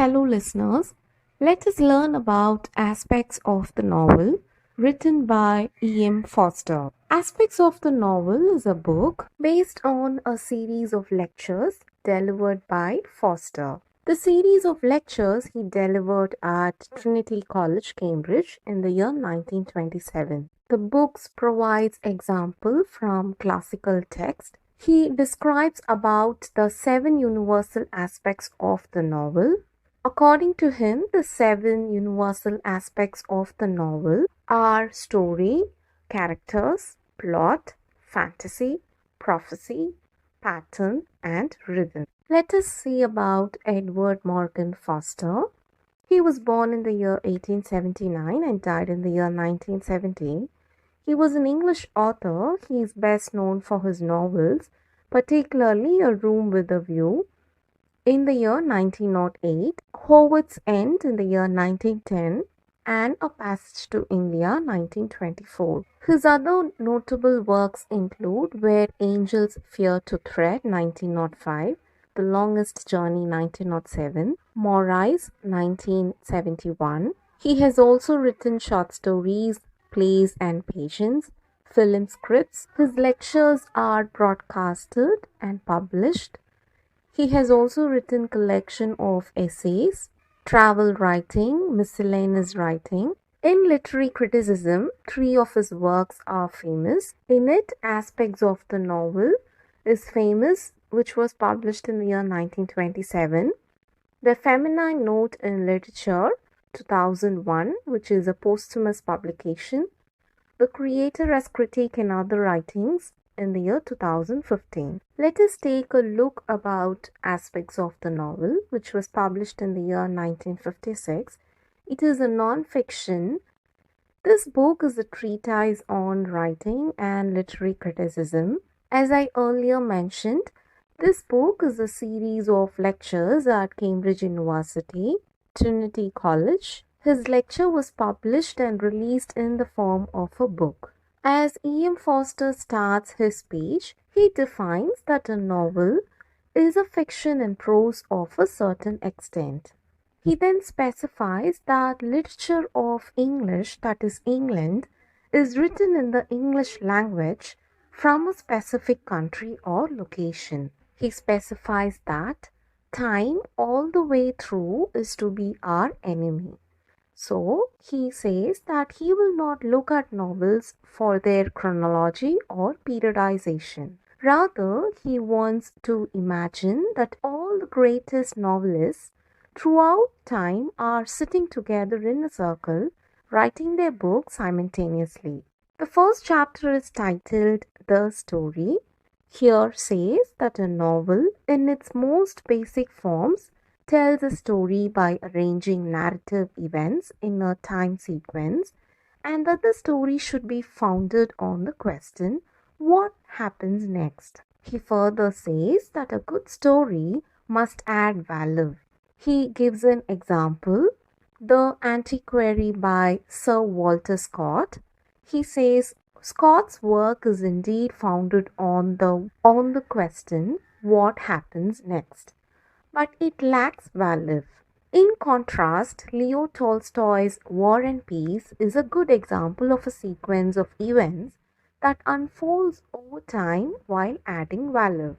Hello, listeners. Let us learn about aspects of the novel written by E M Forster. Aspects of the Novel is a book based on a series of lectures delivered by Forster. The series of lectures he delivered at Trinity College, Cambridge in the year 1927. The books provides example from classical text. He describes about the 7 universal aspects of the novel. According to him, the 7 universal aspects of the novel are story, characters, plot, fantasy, prophecy, pattern, and rhythm. Let us see about Edward Morgan Foster. He was born in the year 1879 and died in the year 1917. He was an English author. He is best known for his novels, particularly A Room with a View in the year 1908, Howard's End in the year 1910, and A Passage to India 1924. His other notable works include Where Angels Fear to Tread 1905, The Longest Journey 1907, Morais 1971. He has also written short stories, plays and pageants, film scripts. His lectures are broadcasted and published. He has also written collection of essays, travel writing, miscellaneous writing. In literary criticism, 3 of his works are famous. In it, Aspects of the Novel is famous, which was published in the year 1927. The Feminine Note in Literature, 2001, which is a posthumous publication. The Creator as Critique and Other Writings in the year 2015. Let us take a look about Aspects of the Novel, which was published in the year 1956. It is a non-fiction. This book is a treatise on writing and literary criticism. As I earlier mentioned, this book is a series of lectures at Cambridge University, Trinity College. His lecture was published and released in the form of a book. As E M Forster starts his speech, he defines that a novel is a fiction in prose of a certain extent. He then specifies that literature of English, that is England, is written in the English language from a specific country or location. He specifies that time all the way through is to be our enemy. So, he says that he will not look at novels for their chronology or periodization. Rather, he wants to imagine that all the greatest novelists throughout time are sitting together in a circle, writing their books simultaneously. The first chapter is titled The Story. Here says that a novel, in its most basic forms, tells a story by arranging narrative events in a time sequence, and that the story should be founded on the question, what happens next? He further says that a good story must add value. He gives an example, The Antiquary by Sir Walter Scott. He says Scott's work is indeed founded on the question, what happens next? But it lacks value. In contrast, Leo Tolstoy's War and Peace is a good example of a sequence of events that unfolds over time while adding value.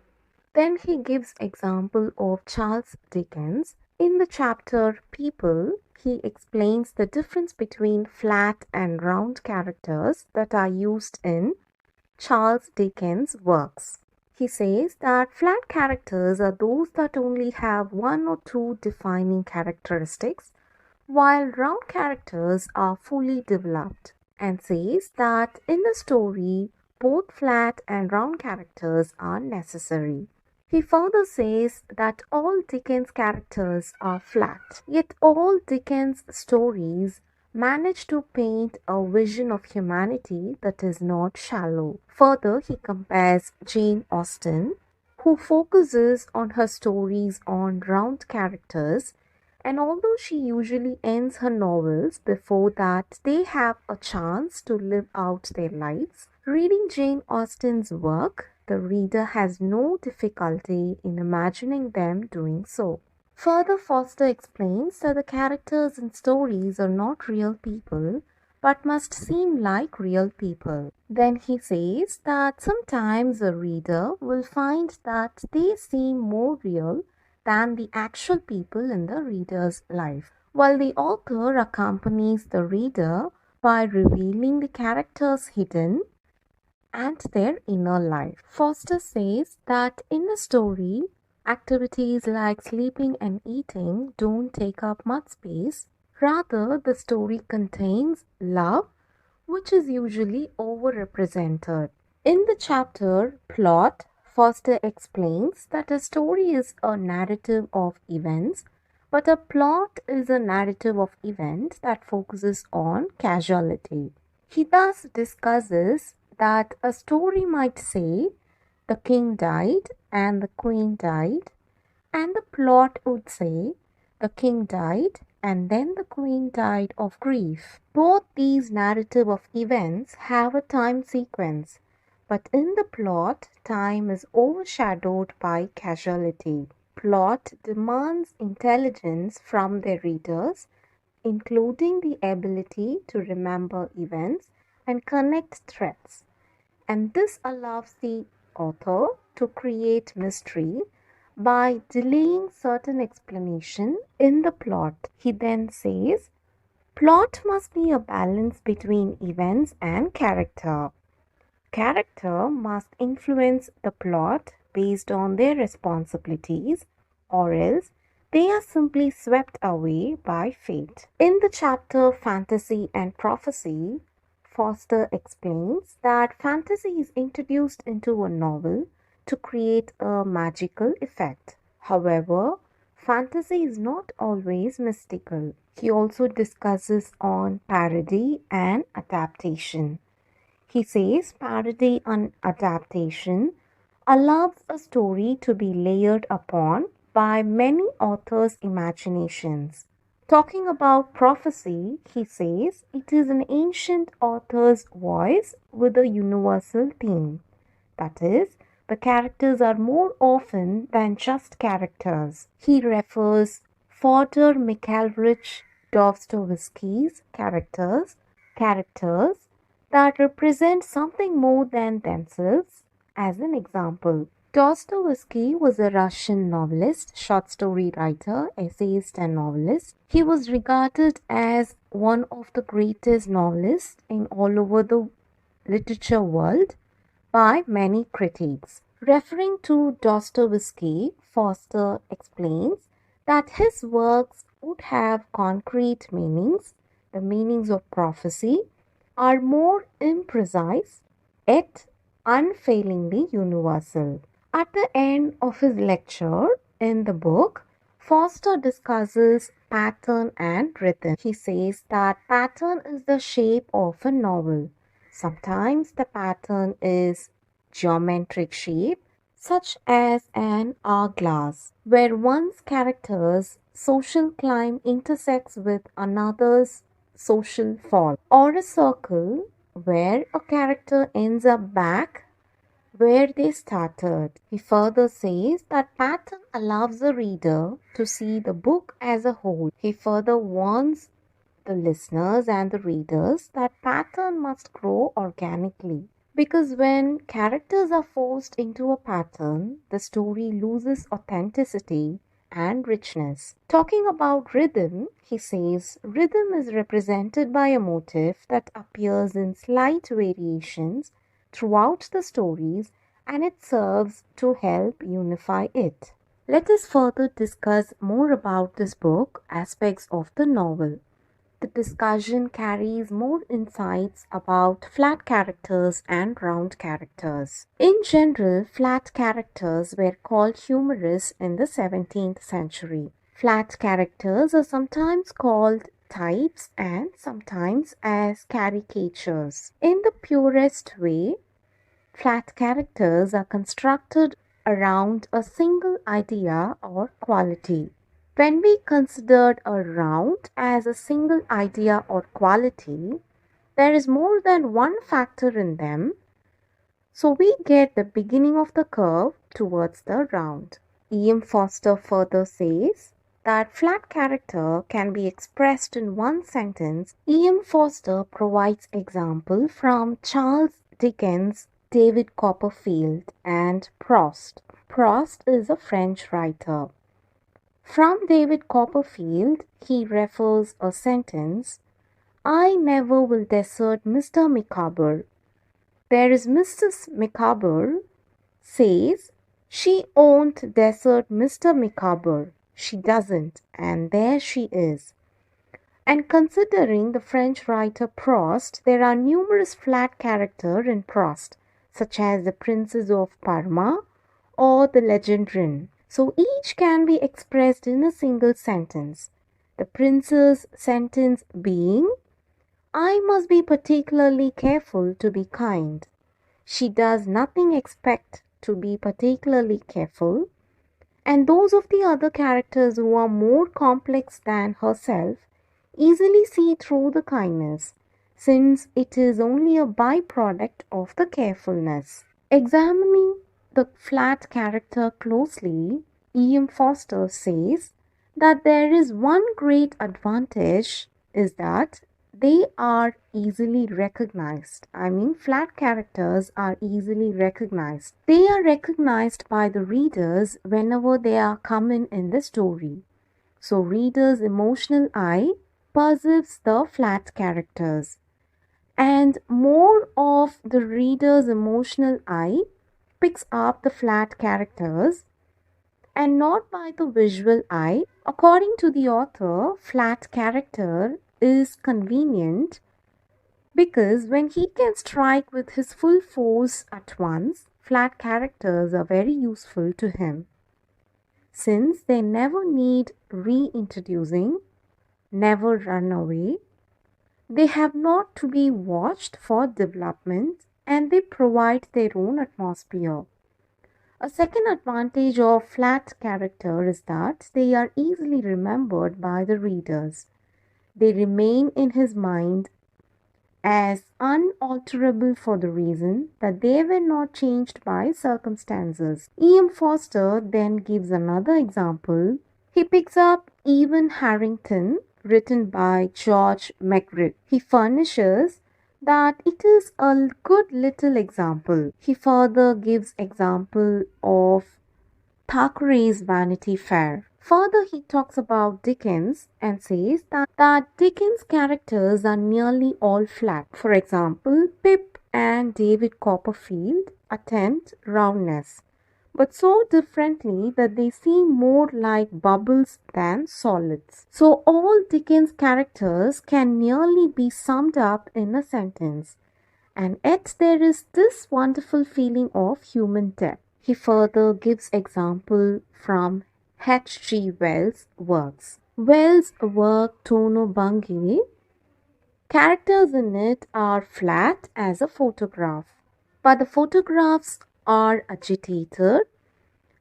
Then he gives example of Charles Dickens. In the chapter People, he explains the difference between flat and round characters that are used in Charles Dickens' works. He says that flat characters are those that only have 1 or 2 defining characteristics, while round characters are fully developed, and says that in a story, both flat and round characters are necessary. He further says that all Dickens' characters are flat, yet all Dickens' stories manage to paint a vision of humanity that is not shallow. Further, he compares Jane Austen, who focuses on her stories on round characters, and although she usually ends her novels before that they have a chance to live out their lives, reading Jane Austen's work, the reader has no difficulty in imagining them doing so. Further, Foster explains that the characters in stories are not real people but must seem like real people. Then he says that sometimes a reader will find that they seem more real than the actual people in the reader's life, while the author accompanies the reader by revealing the characters hidden and their inner life. Foster says that in a story, activities like sleeping and eating don't take up much space. Rather, the story contains love, which is usually overrepresented. In the chapter Plot, Foster explains that a story is a narrative of events, but a plot is a narrative of events that focuses on causality. He thus discusses that a story might say the king died and the queen died, and the plot would say the king died and then the queen died of grief. Both these narrative of events have a time sequence, but in the plot, time is overshadowed by causality. Plot demands intelligence from their readers, including the ability to remember events and connect threads. And this allows the author to create mystery by delaying certain explanation in the plot. He then says, plot must be a balance between events and character. Character must influence the plot based on their responsibilities, or else they are simply swept away by fate. In the chapter Fantasy and Prophecy, Foster explains that fantasy is introduced into a novel to create a magical effect. However, fantasy is not always mystical. He also discusses on parody and adaptation. He says parody and adaptation allows a story to be layered upon by many authors' imaginations. Talking about prophecy, he says it is an ancient author's voice with a universal theme. That is, the characters are more often than just characters. He refers Fyodor Mikhailevich Dostoevsky's characters that represent something more than themselves. As an example, Dostoevsky was a Russian novelist, short story writer, essayist, and novelist. He was regarded as one of the greatest novelists in all over the literature world by many critics. Referring to Dostoevsky, Foster explains that his works would have concrete meanings. The meanings of prophecy are more imprecise, yet unfailingly universal. At the end of his lecture in the book, Foster discusses pattern and rhythm. He says that pattern is the shape of a novel. Sometimes the pattern is geometric shape, such as an hourglass, where one's character's social climb intersects with another's social fall, or a circle where a character ends up back where they started. He further says that pattern allows the reader to see the book as a whole. He further warns the listeners and the readers that pattern must grow organically. Because when characters are forced into a pattern, the story loses authenticity and richness. Talking about rhythm, he says rhythm is represented by a motif that appears in slight variations throughout the stories, and it serves to help unify it. Let us further discuss more about this book, aspects of the novel. The discussion carries more insights about flat characters and round characters. In general, flat characters were called humorous in the 17th century. Flat characters are sometimes called types and sometimes as caricatures. In the purest way, flat characters are constructed around a single idea or quality. When we considered a round as a single idea or quality, there is more than one factor in them, so we get the beginning of the curve towards the round. E M Forster further says, that flat character can be expressed in one sentence, E M Forster provides example from Charles Dickens, David Copperfield, and Proust. Proust is a French writer. From David Copperfield, he refers a sentence, I never will desert Mr. Micawber. There is Mrs. Micawber says, she won't desert Mr. Micawber. She doesn't, and there she is. And considering the French writer Proust, there are numerous flat characters in Proust, such as the Princess of Parma or the Legend Rin. So each can be expressed in a single sentence. The prince's sentence being, I must be particularly careful to be kind. She does nothing expect to be particularly careful. And those of the other characters who are more complex than herself easily see through the kindness, since it is only a byproduct of the carefulness. Examining the flat character closely, E M Forster says that there is one great advantage is that they are easily recognized. Flat characters are easily recognized. They are recognized by the readers whenever they are common in the story. So reader's emotional eye perceives the flat characters, and more of the reader's emotional eye picks up the flat characters and not by the visual eye. According to the author, flat character is convenient because when he can strike with his full force at once, flat characters are very useful to him since they never need reintroducing, never run away. They have not to be watched for development and they provide their own atmosphere. A second advantage of flat character is that they are easily remembered by the readers. They remain in his mind as unalterable for the reason that they were not changed by circumstances. E M Forster then gives another example. He picks up Even Harrington, written by George McGriff. He furnishes that it is a good little example. He further gives example of Thackeray's Vanity Fair. Further, he talks about Dickens and says that Dickens' characters are nearly all flat. For example, Pip and David Copperfield attempt roundness, but so differently that they seem more like bubbles than solids. So all Dickens' characters can nearly be summed up in a sentence, and yet there is this wonderful feeling of human depth. He further gives example from H. G. Wells' works. Wells' work Tono Bungay, characters in it are flat as a photograph, but the photographs are agitated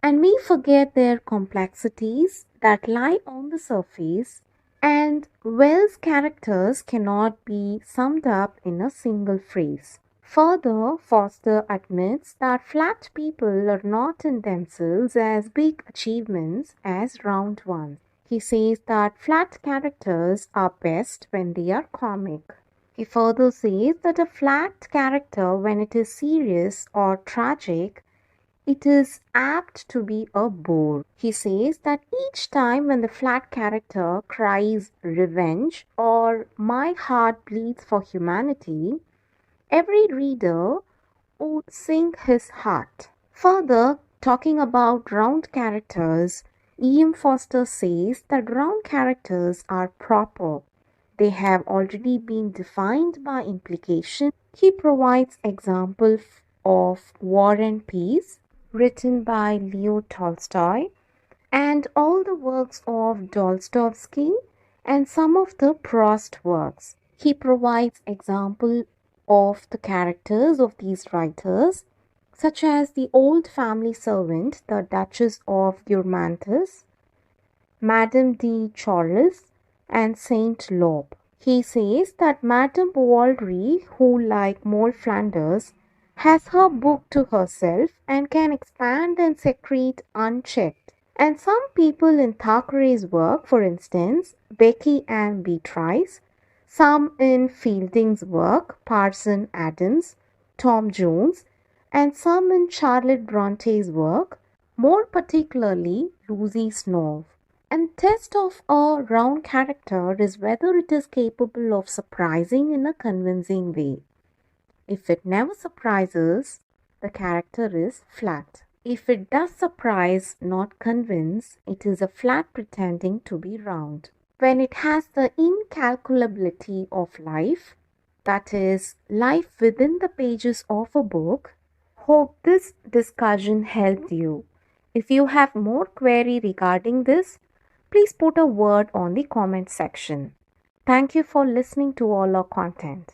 and we forget their complexities that lie on the surface, and Wells' characters cannot be summed up in a single phrase. Further, Forster admits that flat people are not in themselves as big achievements as round ones. He says that flat characters are best when they are comic. He further says that a flat character, when it is serious or tragic, it is apt to be a bore. He says that each time when the flat character cries revenge or my heart bleeds for humanity, every reader would sink his heart. Further, talking about round characters, E M Forster says that round characters are proper. They have already been defined by implication. He provides examples of War and Peace, written by Leo Tolstoy, and all the works of Dostoevsky and some of the Proust works. He provides example of the characters of these writers, such as the old family servant, the Duchess of Guermantes, Madame de Charles, and Saint Lob. He says that Madame Bovary, who like Moll Flanders, has her book to herself and can expand and secrete unchecked. And some people in Thackeray's work, for instance, Becky and Beatrice, some in Fielding's work, Parson Adams, Tom Jones, and some in Charlotte Bronte's work, more particularly Lucy Snow. And test of a round character is whether it is capable of surprising in a convincing way. If it never surprises, the character is flat. If it does surprise, not convince, it is a flat pretending to be round. When it has the incalculability of life, that is, life within the pages of a book, hope this discussion helped you. If you have more query regarding this, please put a word on the comment section. Thank you for listening to all our content.